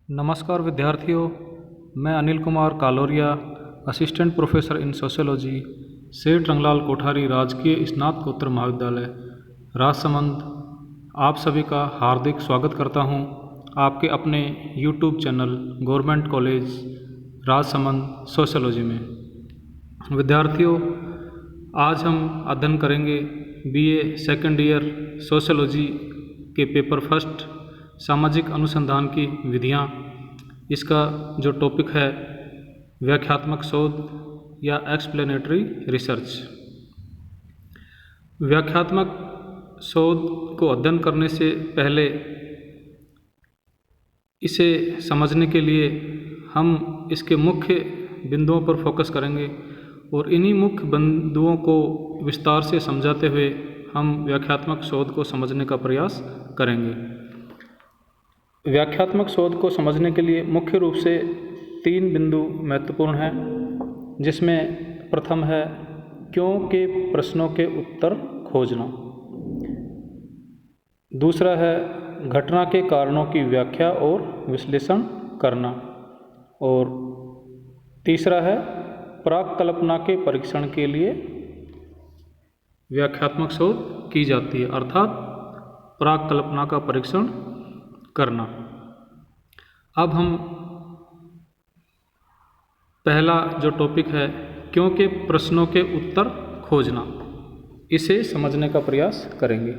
नमस्कार विद्यार्थियों, मैं Anil Kumar Kaloriya, assistant professor in sociology, Seth Ranglal Kothari राजकीय स्नातकोत्तर महाविद्यालय राजसमंद, आप सभी का हार्दिक स्वागत करता हूं आपके अपने YouTube channel government college Rajsamand sociology में। विद्यार्थियों, आज हम अध्ययन करेंगे बीए सेकेंड ईयर सोशियोलॉजी के पेपर फर्स्ट सामाजिक अनुसंधान की विधियाँ। इसका जो टॉपिक है व्याख्यात्मक शोध या एक्सप्लेनेटरी रिसर्च। व्याख्यात्मक शोध को अध्ययन करने से पहले इसे समझने के लिए हम इसके मुख्य बिंदुओं पर फोकस करेंगे और इन्हीं मुख्य बिंदुओं को विस्तार से समझाते हुए हम व्याख्यात्मक शोध को समझने का प्रयास करेंगे। व्याख्यात्मक शोध को समझने के लिए मुख्य रूप से 3 बिंदु महत्वपूर्ण हैं, जिसमें प्रथम है क्यों के प्रश्नों के उत्तर खोजना, दूसरा है घटना के कारणों की व्याख्या और विश्लेषण करना, और तीसरा है प्राक कल्पना के परीक्षण के लिए व्याख्यात्मक शोध की जाती है, अर्थात प्राक कल्पना का परीक्षण करना। अब हम पहला जो टॉपिक है क्यों के प्रश्नों के उत्तर खोजना, इसे समझने का प्रयास करेंगे।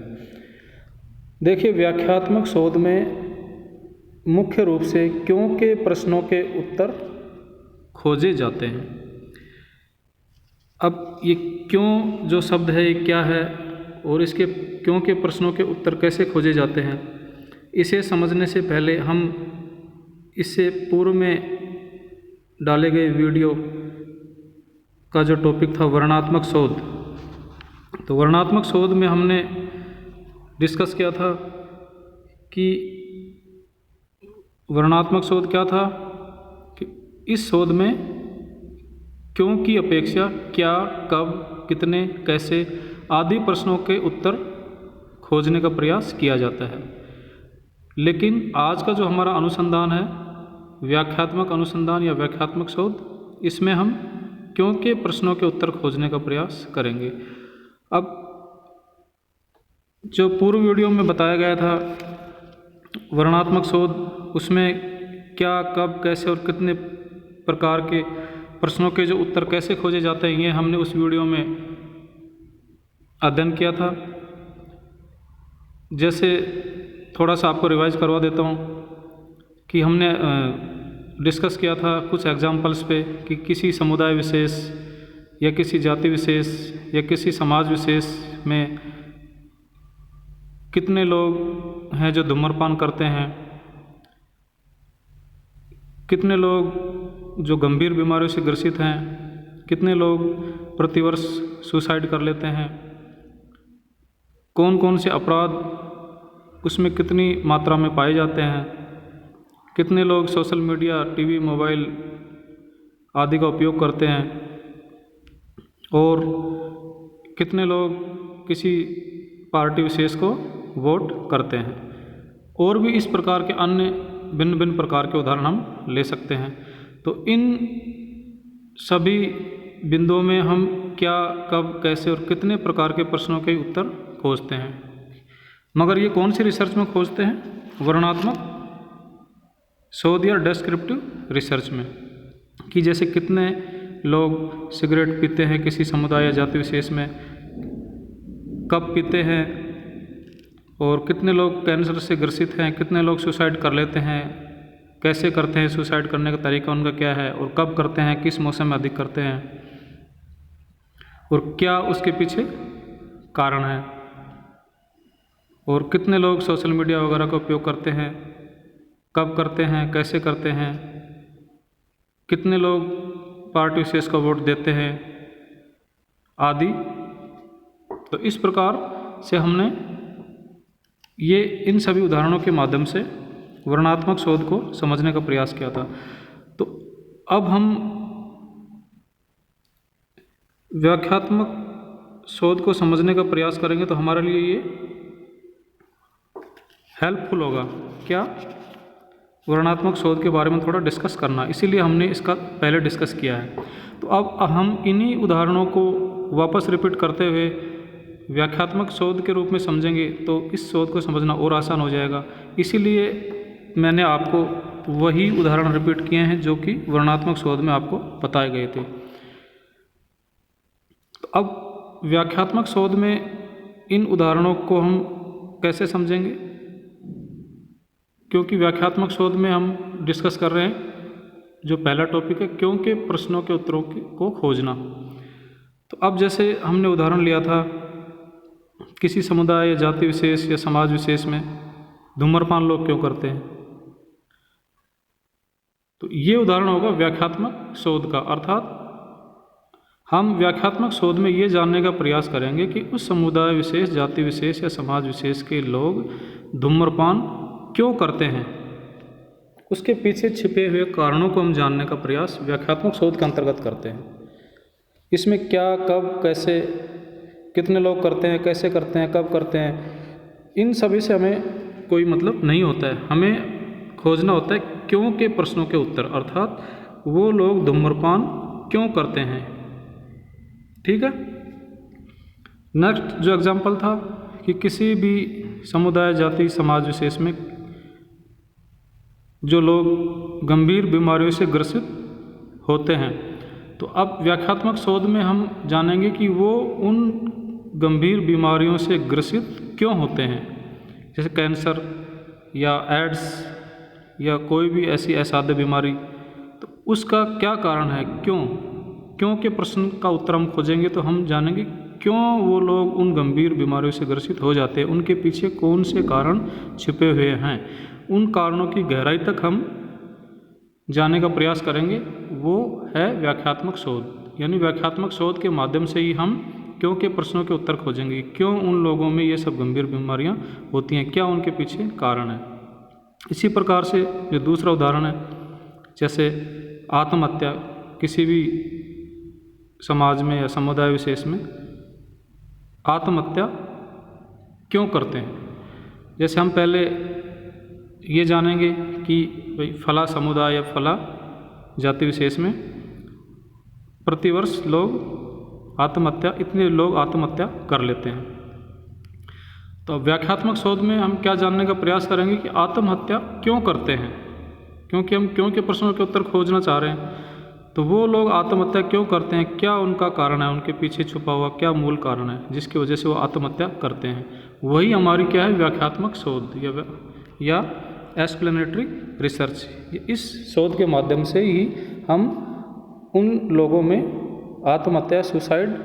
देखिए, व्याख्यात्मक शोध में मुख्य रूप से क्यों के प्रश्नों के उत्तर खोजे जाते हैं। अब ये क्यों जो शब्द है ये क्या है और इसके क्यों के प्रश्नों के उत्तर कैसे खोजे जाते हैं, इसे समझने से पहले हम इससे पूर्व में डाले गए वीडियो का जो टॉपिक था वर्णनात्मक शोध, तो वर्णनात्मक शोध में हमने डिस्कस किया था कि वर्णनात्मक शोध क्या था कि इस शोध में क्यों की अपेक्षा क्या, कब, कितने, कैसे आदि प्रश्नों के उत्तर खोजने का प्रयास किया जाता है। लेकिन आज का जो हमारा अनुसंधान है व्याख्यात्मक अनुसंधान या व्याख्यात्मक शोध, इसमें हम क्यों के प्रश्नों के उत्तर खोजने का प्रयास करेंगे। अब जो पूर्व वीडियो में बताया गया था वर्णनात्मक शोध, उसमें क्या, कब, कैसे और कितने प्रकार के प्रश्नों के जो उत्तर कैसे खोजे जाते हैं, ये हमने उस वीडियो में अध्ययन किया था। जैसे थोड़ा सा आपको रिवाइज करवा देता हूँ कि हमने डिस्कस किया था कुछ एग्जाम्पल्स पे कि किसी समुदाय विशेष या किसी जाति विशेष या किसी समाज विशेष में कितने लोग हैं जो धूम्रपान करते हैं, कितने लोग जो गंभीर बीमारियों से ग्रसित हैं, कितने लोग प्रतिवर्ष सुसाइड कर लेते हैं, कौन कौन से अपराध उसमें कितनी मात्रा में पाए जाते हैं, कितने लोग सोशल मीडिया, टीवी, मोबाइल आदि का उपयोग करते हैं, और कितने लोग किसी पार्टी विशेष को वोट करते हैं, और भी इस प्रकार के अन्य भिन्न भिन्न प्रकार के उदाहरण हम ले सकते हैं। तो इन सभी बिंदुओं में हम क्या, कब, कैसे और कितने प्रकार के प्रश्नों के उत्तर खोजते हैं। मगर ये कौन सी रिसर्च में खोजते हैं? वर्णनात्मक शोध या डिस्क्रिप्टिव रिसर्च में, कि जैसे कितने लोग सिगरेट पीते हैं किसी समुदाय या जाति विशेष में, कब पीते हैं, और कितने लोग कैंसर से ग्रसित हैं, कितने लोग सुसाइड कर लेते हैं, कैसे करते हैं, सुसाइड करने का तरीका उनका क्या है, और कब करते हैं, किस मौसम में अधिक करते हैं, और क्या उसके पीछे कारण है, और कितने लोग सोशल मीडिया वगैरह का उपयोग करते हैं, कब करते हैं, कैसे करते हैं, कितने लोग पार्टी विशेष का वोट देते हैं आदि। तो इस प्रकार से हमने ये इन सभी उदाहरणों के माध्यम से वर्णनात्मक शोध को समझने का प्रयास किया था। तो अब हम व्याख्यात्मक शोध को समझने का प्रयास करेंगे, तो हमारे लिए ये हेल्पफुल होगा। क्या? वर्णनात्मक शोध के बारे में थोड़ा डिस्कस करना, इसीलिए हमने इसका पहले डिस्कस किया है। तो अब हम इन्हीं उदाहरणों को वापस रिपीट करते हुए व्याख्यात्मक शोध के रूप में समझेंगे तो इस शोध को समझना और आसान हो जाएगा। इसीलिए मैंने आपको वही उदाहरण रिपीट किए हैं जो कि वर्णनात्मक शोध में आपको बताए गए थे। तो अब व्याख्यात्मक शोध में इन उदाहरणों को हम कैसे समझेंगे, क्योंकि व्याख्यात्मक शोध में हम डिस्कस कर रहे हैं जो पहला टॉपिक है, क्यों के प्रश्नों के उत्तरों को खोजना। तो अब जैसे हमने उदाहरण लिया था किसी समुदाय या जाति विशेष या समाज विशेष में धूम्रपान लोग क्यों करते हैं, तो ये उदाहरण होगा व्याख्यात्मक शोध का। अर्थात हम व्याख्यात्मक शोध में ये जानने का प्रयास करेंगे कि उस समुदाय विशेष, जाति विशेष या समाज विशेष के लोग धूम्रपान क्यों करते हैं, उसके पीछे छिपे हुए कारणों को हम जानने का प्रयास व्याख्यात्मक शोध के अंतर्गत करते हैं। इसमें क्या, कब, कैसे, कितने लोग करते हैं, कैसे करते हैं, कब करते हैं, इन सभी से हमें कोई मतलब नहीं होता है। हमें खोजना होता है क्यों के प्रश्नों के उत्तर, अर्थात वो लोग धूम्रपान क्यों करते हैं। ठीक है। नेक्स्ट जो एग्जाम्पल था कि किसी भी समुदाय, जाति, समाज विशेष में जो लोग गंभीर बीमारियों से ग्रसित होते हैं, तो अब व्याख्यात्मक शोध में हम जानेंगे कि वो उन गंभीर बीमारियों से ग्रसित क्यों होते हैं, जैसे कैंसर या एड्स या कोई भी ऐसी असाध्य बीमारी। तो उसका क्या कारण है, क्यों के प्रश्न का उत्तर हम खोजेंगे तो हम जानेंगे क्यों वो लोग उन गंभीर बीमारियों से ग्रसित हो जाते हैं, उनके पीछे कौन से कारण छिपे हुए हैं। उन कारणों की गहराई तक हम जानने का प्रयास करेंगे, वो है व्याख्यात्मक शोध। यानी व्याख्यात्मक शोध के माध्यम से ही हम क्यों के प्रश्नों के उत्तर खोजेंगे, क्यों उन लोगों में ये सब गंभीर बीमारियां होती हैं, क्या उनके पीछे कारण है। इसी प्रकार से जो दूसरा उदाहरण है, जैसे आत्महत्या किसी भी समाज में या समुदाय विशेष में आत्महत्या क्यों करते हैं। जैसे हम पहले ये जानेंगे कि भाई फला समुदाय या फला जाति विशेष में प्रतिवर्ष इतने लोग आत्महत्या कर लेते हैं। तो व्याख्यात्मक शोध में हम क्या जानने का प्रयास करेंगे कि आत्महत्या क्यों करते हैं, क्योंकि हम क्यों के प्रश्नों के उत्तर खोजना चाह रहे हैं। तो वो लोग आत्महत्या क्यों करते हैं, क्या उनका कारण है, उनके पीछे छुपा हुआ क्या मूल कारण है जिसकी वजह से वो आत्महत्या करते हैं। वही हमारी क्या है, व्याख्यात्मक शोध या एक्सप्लेनेटरी रिसर्च। इस शोध के माध्यम से ही हम उन लोगों में आत्महत्या, सुसाइड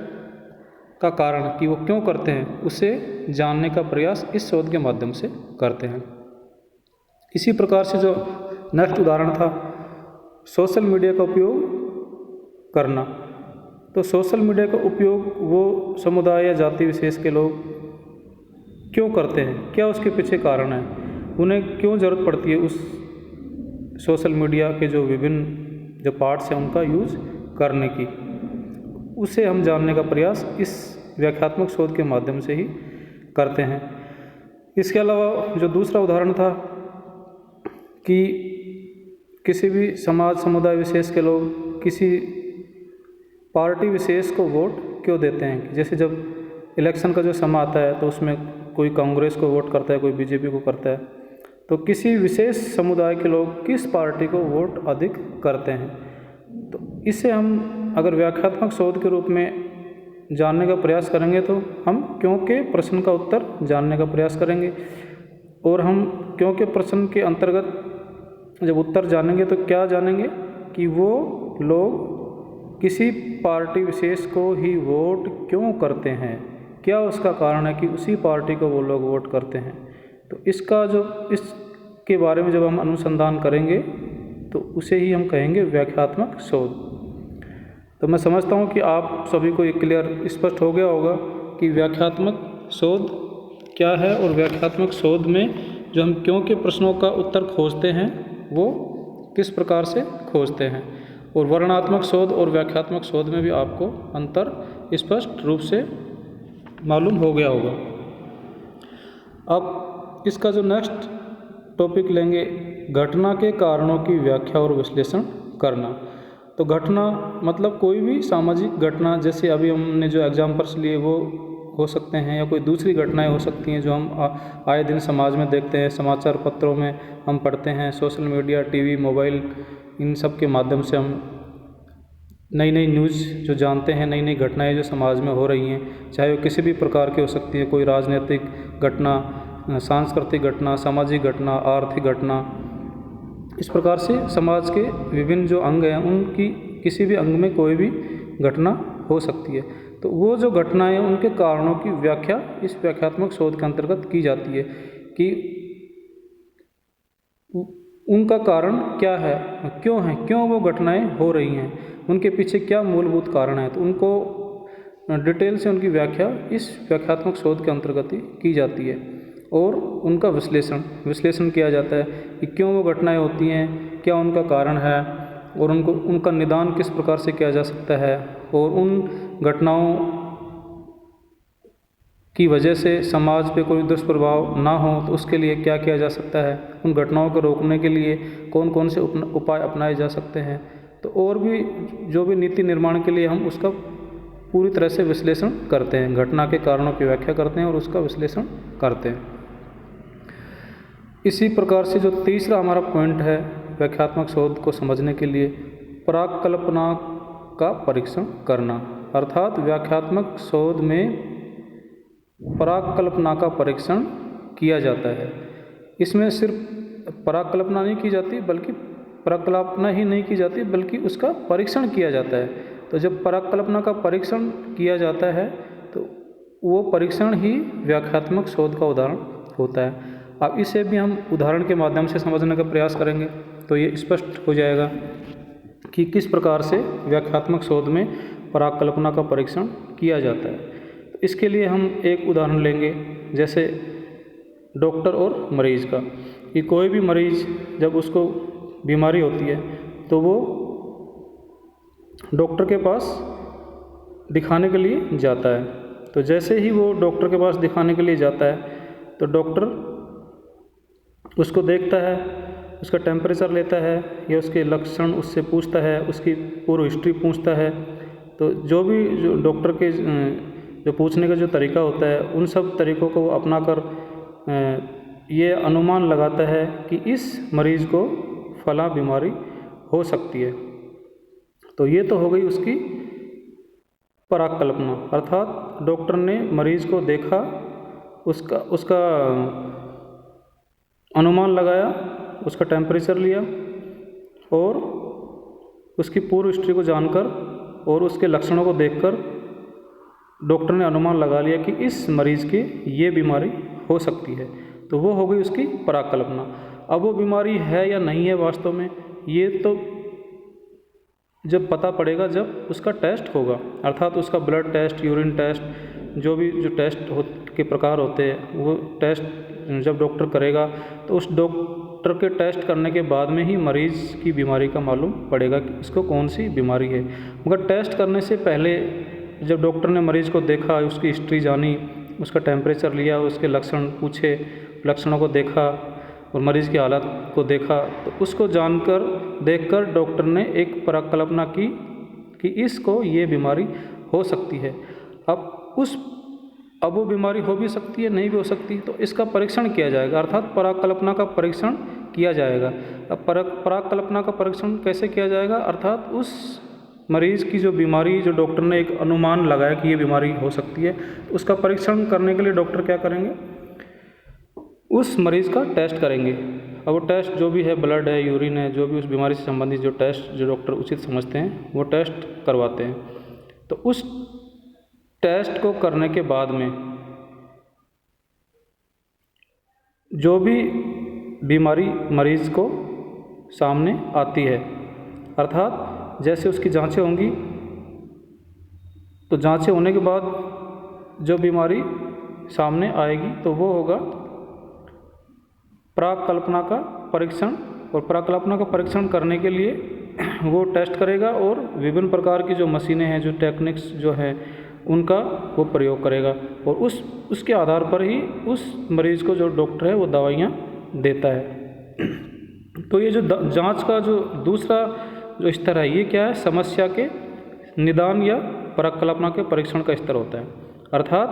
का कारण कि वो क्यों करते हैं उसे जानने का प्रयास इस शोध के माध्यम से करते हैं। इसी प्रकार से जो नेक्स्ट उदाहरण था सोशल मीडिया का उपयोग करना। तो सोशल मीडिया का उपयोग वो समुदाय या जाति विशेष के लोग क्यों करते हैं, क्या उसके पीछे कारण है, उन्हें क्यों ज़रूरत पड़ती है उस सोशल मीडिया के जो विभिन्न जो पार्ट्स हैं उनका यूज़ करने की, उसे हम जानने का प्रयास इस व्याख्यात्मक शोध के माध्यम से ही करते हैं। इसके अलावा जो दूसरा उदाहरण था कि किसी भी समाज, समुदाय विशेष के लोग किसी पार्टी विशेष को वोट क्यों देते हैं। जैसे जब इलेक्शन का जो समय आता है तो उसमें कोई कांग्रेस को वोट करता है, कोई बीजेपी को करता है, तो किसी विशेष समुदाय के लोग किस पार्टी को वोट अधिक करते हैं। तो इसे हम अगर व्याख्यात्मक शोध के रूप में जानने का प्रयास करेंगे तो हम क्यों के प्रश्न का उत्तर जानने का प्रयास करेंगे, और हम क्यों के प्रश्न के अंतर्गत जब उत्तर जानेंगे तो क्या जानेंगे कि वो लोग किसी पार्टी विशेष को ही वोट क्यों करते हैं, क्या उसका कारण है कि उसी पार्टी को वो लोग वोट करते हैं। तो इसके बारे में जब हम अनुसंधान करेंगे तो उसे ही हम कहेंगे व्याख्यात्मक शोध। तो मैं समझता हूँ कि आप सभी को ये क्लियर स्पष्ट हो गया होगा कि व्याख्यात्मक शोध क्या है और व्याख्यात्मक शोध में जो हम क्यों के प्रश्नों का उत्तर खोजते हैं वो किस प्रकार से खोजते हैं, और वर्णनात्मक शोध और व्याख्यात्मक शोध में भी आपको अंतर स्पष्ट रूप से मालूम हो गया होगा। अब इसका जो नेक्स्ट टॉपिक लेंगे घटना के कारणों की व्याख्या और विश्लेषण करना। तो घटना मतलब कोई भी सामाजिक घटना, जैसे अभी हमने जो एग्जाम्पल्स लिए वो हो सकते हैं, या कोई दूसरी घटनाएं हो सकती हैं जो हम आए दिन समाज में देखते हैं, समाचार पत्रों में हम पढ़ते हैं, सोशल मीडिया, टीवी, मोबाइल, इन सब के माध्यम से हम नई नई न्यूज़ जो जानते हैं, नई नई घटनाएं जो समाज में हो रही हैं, चाहे वो किसी भी प्रकार की हो सकती है, कोई राजनीतिक घटना, सांस्कृतिक घटना, सामाजिक घटना, आर्थिक घटना। इस प्रकार से समाज के विभिन्न जो अंग हैं उनकी किसी भी अंग में कोई भी घटना हो सकती है। तो वो जो घटनाएं उनके कारणों की व्याख्या इस व्याख्यात्मक शोध के अंतर्गत की जाती है कि उनका कारण क्या है, क्यों वो घटनाएं हो रही हैं, उनके पीछे क्या मूलभूत कारण है। तो उनको डिटेल से उनकी व्याख्या इस व्याख्यात्मक शोध के अंतर्गत ही की जाती है और उनका विश्लेषण किया जाता है कि क्यों वो घटनाएं होती हैं, क्या उनका कारण है और उनका निदान किस प्रकार से किया जा सकता है, और उन घटनाओं की वजह से समाज पे कोई दुष्प्रभाव ना हो तो उसके लिए क्या किया जा सकता है, उन घटनाओं को रोकने के लिए कौन कौन से उपाय अपनाए जा सकते हैं। तो और भी जो भी नीति निर्माण के लिए हम उसका पूरी तरह से विश्लेषण करते हैं, घटना के कारणों की व्याख्या करते हैं और उसका विश्लेषण करते हैं। इसी प्रकार से जो तीसरा हमारा पॉइंट है व्याख्यात्मक शोध को समझने के लिए, पराकल्पना का परीक्षण करना। अर्थात व्याख्यात्मक शोध में पराकल्पना का परीक्षण किया जाता है। इसमें सिर्फ पराकल्पना नहीं की जाती, बल्कि पराकल्पना ही नहीं की जाती बल्कि उसका परीक्षण किया जाता है। तो जब पराकल्पना का परीक्षण किया जाता है तो वो परीक्षण ही व्याख्यात्मक शोध का उदाहरण होता है। अब इसे भी हम उदाहरण के माध्यम से समझने का प्रयास करेंगे तो ये स्पष्ट हो जाएगा कि किस प्रकार से व्याख्यात्मक शोध में पराकल्पना का परीक्षण किया जाता है। तो इसके लिए हम एक उदाहरण लेंगे, जैसे डॉक्टर और मरीज का, कि कोई भी मरीज जब उसको बीमारी होती है तो वो डॉक्टर के पास दिखाने के लिए जाता है। तो जैसे ही वो डॉक्टर के पास दिखाने के लिए जाता है तो डॉक्टर उसको देखता है, उसका टेम्परेचर लेता है या उसके लक्षण उससे पूछता है, उसकी पूरी हिस्ट्री पूछता है। तो जो डॉक्टर के जो पूछने का जो तरीका होता है उन सब तरीक़ों को वो अपना कर ये अनुमान लगाता है कि इस मरीज़ को फला बीमारी हो सकती है। तो ये तो हो गई उसकी पराकल्पना, अर्थात डॉक्टर ने मरीज़ को देखा, उसका अनुमान लगाया, उसका टेम्परेचर लिया और उसकी पूर्व हिस्ट्री को जानकर और उसके लक्षणों को देखकर डॉक्टर ने अनुमान लगा लिया कि इस मरीज़ की ये बीमारी हो सकती है। तो वो हो गई उसकी पराकल्पना। अब वो बीमारी है या नहीं है वास्तव में, ये तो जब पता पड़ेगा जब उसका टेस्ट होगा, अर्थात उसका ब्लड टेस्ट, यूरिन टेस्ट, जो टेस्ट के प्रकार होते हैं वो टेस्ट जब डॉक्टर करेगा तो उस डॉक्टर के टेस्ट करने के बाद में ही मरीज़ की बीमारी का मालूम पड़ेगा कि इसको कौन सी बीमारी है। मगर टेस्ट करने से पहले जब डॉक्टर ने मरीज़ को देखा, उसकी हिस्ट्री जानी, उसका टेम्परेचर लिया, उसके लक्षण पूछे, लक्षणों को देखा और मरीज़ की हालत को देखा, तो उसको जानकर देखकर डॉक्टर ने एक पराकल्पना की कि इसको ये बीमारी हो सकती है। अब वो बीमारी हो भी सकती है, नहीं भी हो सकती, तो इसका परीक्षण किया जाएगा, अर्थात पराकल्पना का परीक्षण किया जाएगा। अब पराकल्पना का परीक्षण कैसे किया जाएगा, अर्थात उस मरीज़ की जो बीमारी, जो डॉक्टर ने एक अनुमान लगाया कि ये बीमारी हो सकती है, तो उसका परीक्षण करने के लिए डॉक्टर क्या करेंगे, उस मरीज़ का टेस्ट करेंगे। अब वो टेस्ट जो भी है, ब्लड है, यूरिन है, जो भी उस बीमारी से संबंधित जो टेस्ट जो डॉक्टर उचित समझते हैं वो टेस्ट करवाते हैं। तो उस टेस्ट को करने के बाद में जो भी बीमारी मरीज़ को सामने आती है, अर्थात जैसे उसकी जांचें होंगी, तो जांचें होने के बाद जो बीमारी सामने आएगी तो वो होगा पराकल्पना का परीक्षण। और पराकल्पना का परीक्षण करने के लिए वो टेस्ट करेगा और विभिन्न प्रकार की जो मशीनें हैं, जो टेक्निक्स जो हैं, उनका वो प्रयोग करेगा और उसके आधार पर ही उस मरीज़ को जो डॉक्टर है वो दवाइयाँ देता है। तो ये जो जांच का जो दूसरा जो स्तर है, ये क्या है, समस्या के निदान या परिकल्पना के परीक्षण का स्तर होता है। अर्थात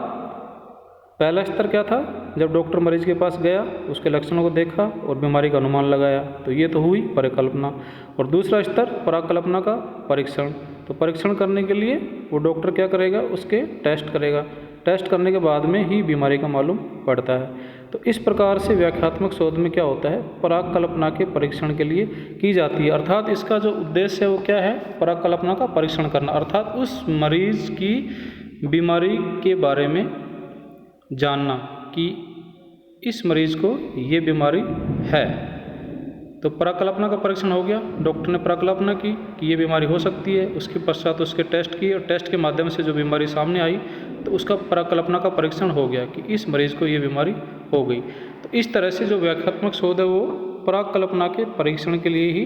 पहला स्तर क्या था, जब डॉक्टर मरीज के पास गया, उसके लक्षणों को देखा और बीमारी का अनुमान लगाया, तो ये तो हुई परिकल्पना। और दूसरा स्तर परिकल्पना का परीक्षण। तो परीक्षण करने के लिए वो डॉक्टर क्या करेगा, उसके टेस्ट करेगा। टेस्ट करने के बाद में ही बीमारी का मालूम पड़ता है। तो इस प्रकार से व्याख्यात्मक शोध में क्या होता है, परिकल्पना के परीक्षण के लिए की जाती है। अर्थात इसका जो उद्देश्य है वो क्या है, परिकल्पना का परीक्षण करना, अर्थात उस मरीज की बीमारी के बारे में जानना कि इस मरीज को ये बीमारी है। तो परिकल्पना का परीक्षण हो गया, डॉक्टर ने परिकल्पना की कि ये बीमारी हो सकती है, उसके पश्चात उसके टेस्ट किए और टेस्ट के माध्यम से जो बीमारी सामने आई तो उसका परिकल्पना का परीक्षण हो गया कि इस मरीज को ये बीमारी हो गई। तो इस तरह से जो व्याख्यात्मक शोध है वो परिकल्पना के परीक्षण के लिए ही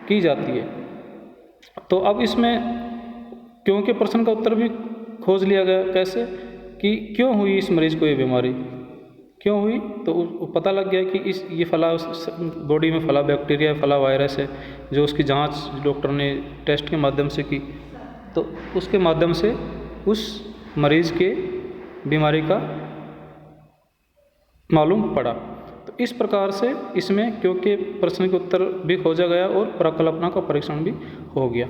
की जाती है। तो अब इसमें क्यों के प्रश्न का उत्तर भी खोज लिया गया। कैसे, कि क्यों हुई इस मरीज को ये बीमारी, क्यों हुई, तो पता लग गया कि ये फला बॉडी में फला बैक्टीरिया, फला वायरस है, जो उसकी जांच डॉक्टर ने टेस्ट के माध्यम से की, तो उसके माध्यम से उस मरीज के बीमारी का मालूम पड़ा। तो इस प्रकार से इसमें क्योंकि प्रश्न के उत्तर भी खोजा गया और परिकल्पना का परीक्षण भी हो गया।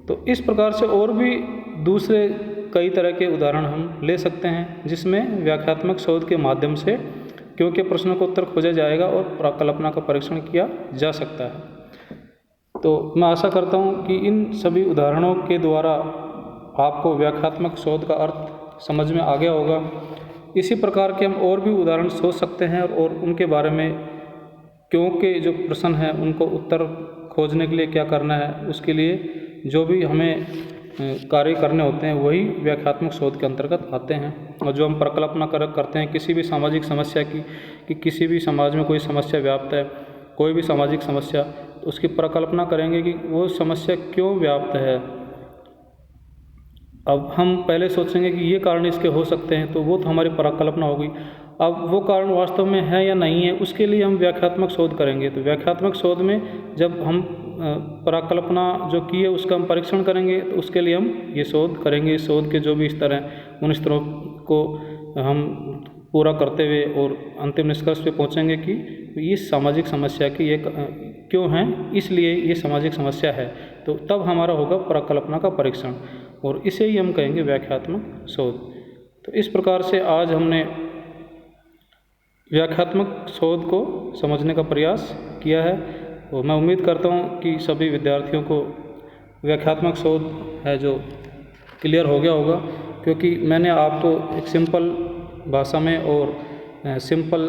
तो इस प्रकार से और भी दूसरे कई तरह के उदाहरण हम ले सकते हैं जिसमें व्याख्यात्मक शोध के माध्यम से क्योंकि प्रश्नों का उत्तर खोजा जाएगा और परिकल्पना का परीक्षण किया जा सकता है। तो मैं आशा करता हूँ कि इन सभी उदाहरणों के द्वारा आपको व्याख्यात्मक शोध का अर्थ समझ में आ गया होगा। इसी प्रकार के हम और भी उदाहरण सोच सकते हैं और उनके बारे में क्योंकि जो प्रश्न हैं उनको उत्तर खोजने के लिए क्या करना है, उसके लिए जो भी हमें कार्य करने होते हैं वही व्याख्यात्मक शोध के अंतर्गत आते हैं। और जो हम परिकल्पना करते हैं किसी भी सामाजिक समस्या की, कि किसी भी समाज में कोई समस्या व्याप्त है, कोई भी सामाजिक समस्या, तो उसकी परिकल्पना करेंगे कि वो समस्या क्यों व्याप्त है। अब हम पहले सोचेंगे कि ये कारण इसके हो सकते हैं, तो वो तो हमारी परिकल्पना हो गई। अब वो कारण वास्तव में है या नहीं है, उसके लिए हम व्याख्यात्मक शोध करेंगे। तो व्याख्यात्मक शोध में जब हम परिकल्पना जो की है उसका हम परीक्षण करेंगे, तो उसके लिए हम ये शोध करेंगे। शोध के जो भी स्तर हैं उन स्तरों को हम पूरा करते हुए और अंतिम निष्कर्ष पे पहुंचेंगे कि इस सामाजिक समस्या की ये क्यों है, इसलिए ये सामाजिक समस्या है। तो तब हमारा होगा परिकल्पना का परीक्षण और इसे ही हम कहेंगे व्याख्यात्मक शोध। तो इस प्रकार से आज हमने व्याख्यात्मक शोध को समझने का प्रयास किया है और मैं उम्मीद करता हूँ कि सभी विद्यार्थियों को व्याख्यात्मक शोध है जो क्लियर हो गया होगा, क्योंकि मैंने आपको एक सिंपल भाषा में और सिंपल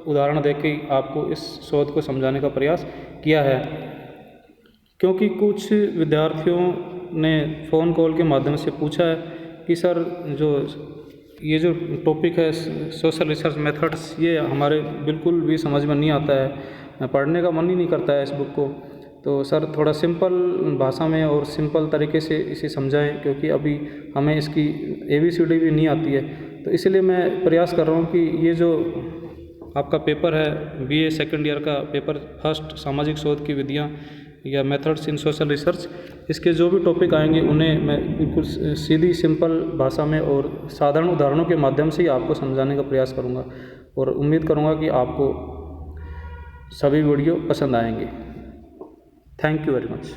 उदाहरण देके आपको इस शोध को समझाने का प्रयास किया है। क्योंकि कुछ विद्यार्थियों ने फ़ोन कॉल के माध्यम से पूछा है कि सर ये जो टॉपिक है सोशल रिसर्च मेथड्स, ये हमारे बिल्कुल भी समझ में नहीं आता है, पढ़ने का मन ही नहीं करता है इस बुक को। तो सर थोड़ा सिंपल भाषा में और सिंपल तरीके से इसे समझाएं, क्योंकि अभी हमें इसकी ABCD भी नहीं आती है। तो इसलिए मैं प्रयास कर रहा हूँ कि ये जो आपका पेपर है BA सेकेंड ईयर का पेपर फर्स्ट सामाजिक शोध की विधियाँ या मेथड्स इन सोशल रिसर्च, इसके जो भी टॉपिक आएंगे उन्हें मैं बिल्कुल सीधी सिंपल भाषा में और साधारण उदाहरणों के माध्यम से ही आपको समझाने का प्रयास करूँगा और उम्मीद करूँगा कि आपको सभी वीडियो पसंद आएंगे। Thank you very much.